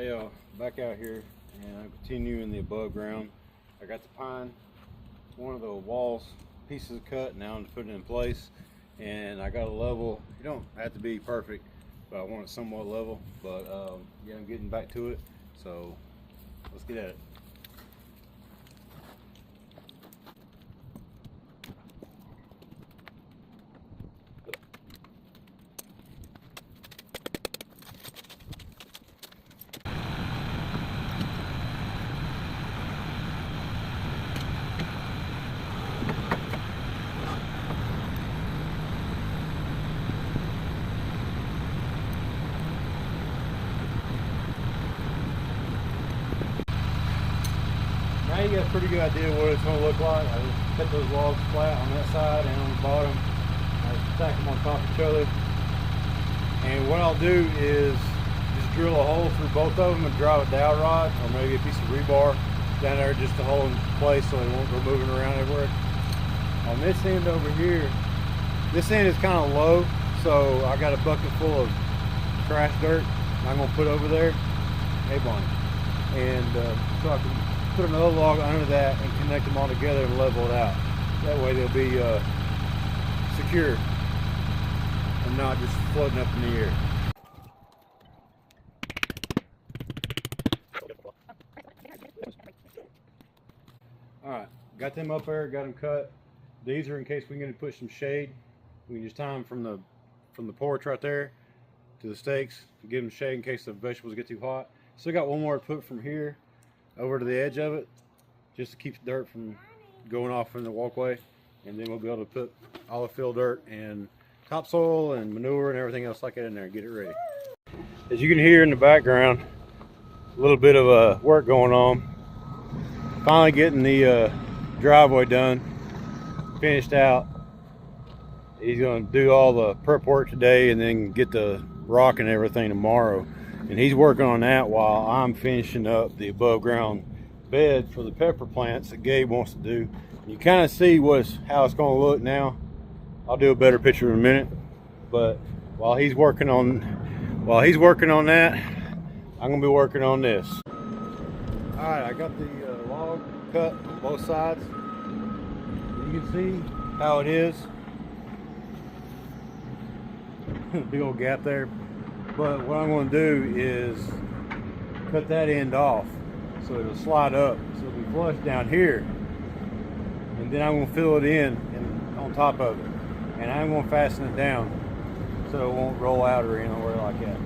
Hey y'all, back out here and I'm continuing the above ground. I got the pine, one of the walls pieces cut, now I'm putting it in place, and I got a level. You don't have to be perfect, but I want it somewhat level. But yeah, I'm getting back to it, so let's get at it. Now you got a pretty good idea what it's going to look like. I just cut those logs flat on that side and on the bottom. I stack them on top of each other. And what I'll do is just drill a hole through both of them and drive a dowel rod or maybe a piece of rebar down there just to hold them in place so they won't go moving around everywhere. On this end over here, this end is kind of low, so I got a bucket full of trash dirt I'm going to put over there, and so I can put another log under that and connect them all together and level it out. That way they'll be secure and not just floating up in the air. Alright, got them up there, got them cut. These are in case we need to put some shade. We can just tie them from the porch right there to the stakes to give them shade in case the vegetables get too hot. Still got one more to put from here over to the edge of it, just to keep the dirt from going off in the walkway, and then we'll be able to put olive field dirt and topsoil and manure and everything else like that in there and get it ready. As you can hear in the background, a little bit of work going on. Finally getting the driveway done, finished out. He's going to do all the prep work today and then get the rock and everything tomorrow. And he's working on that while I'm finishing up the above ground bed for the pepper plants that Gabe wants to do. You kind of see how it's going to look now. I'll do a better picture in a minute. But while he's working on that, I'm going to be working on this. All right, I got the log cut on both sides. You can see how it is. Big old gap there. But what I'm going to do is cut that end off so it'll slide up, so it'll be flush down here, and then I'm going to fill it in on top of it, and I'm going to fasten it down so it won't roll out or anywhere like that.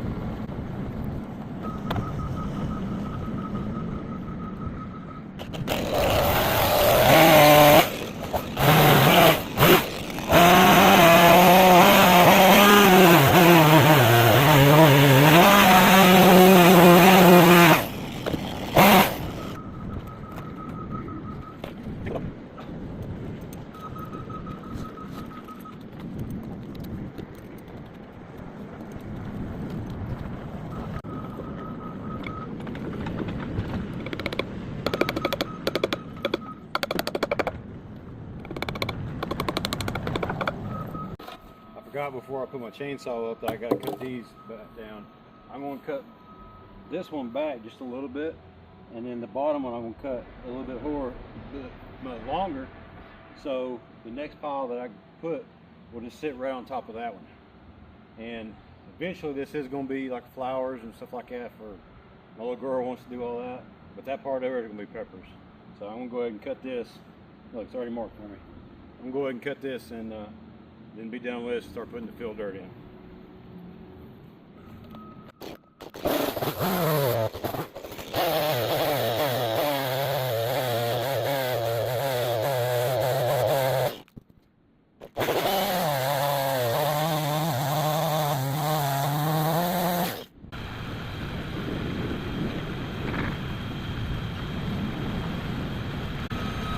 Before I put my chainsaw up that I got to cut these back down. I'm going to cut this one back just a little bit, and then the bottom one I'm going to cut a little bit longer, so the next pile that I put will just sit right on top of that one. And eventually this is going to be like flowers and stuff like that for my little girl wants to do all that, but that part of it is going to be peppers. So I'm going to go ahead and cut this. Look, it's already marked for me. I'm going to go ahead and cut this and then be done with it and start putting the field dirt in.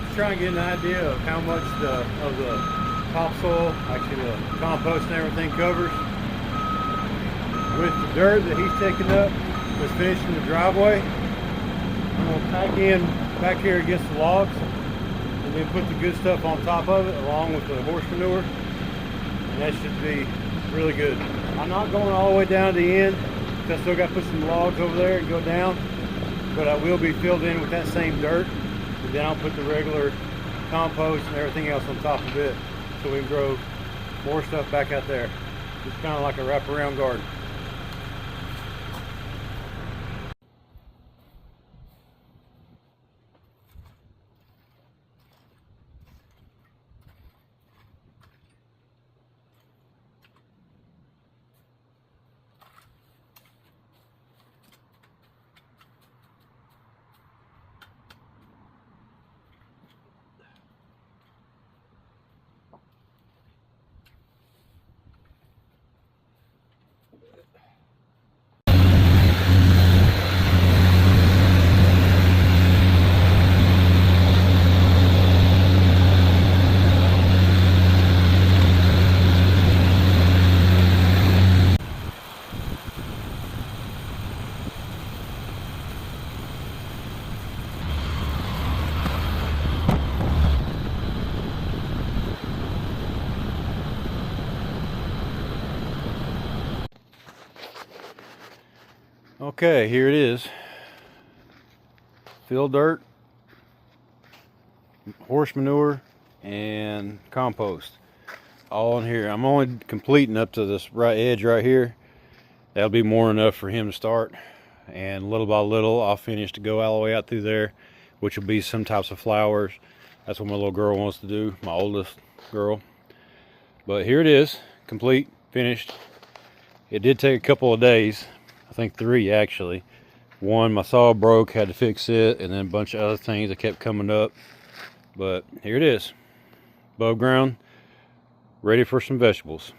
Just trying to get an idea of how much of the topsoil, actually the compost and everything covers. With the dirt that he's taking up that's finishing the driveway, I'm going to pack in back here against the logs and then put the good stuff on top of it along with the horse manure, and that should be really good. I'm not going all the way down to the end I still got to put some logs over there and go down, but I will be filled in with that same dirt, and then I'll put the regular compost and everything else on top of it, so we can grow more stuff back out there. It's kind of like a wraparound garden. Okay, here it is. Fill dirt, horse manure, and compost. All in here. I'm only completing up to this right edge right here. That'll be more than enough for him to start. And little by little, I'll finish to go all the way out through there, which will be some types of flowers. That's what my little girl wants to do, my oldest girl. But here it is, complete, finished. It did take a couple of days. I think 3 actually. One, my saw broke, had to fix it, and then a bunch of other things that kept coming up. But here it is, above ground, ready for some vegetables,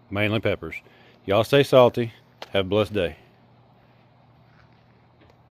mainly peppers. Y'all stay salty. Have a blessed day.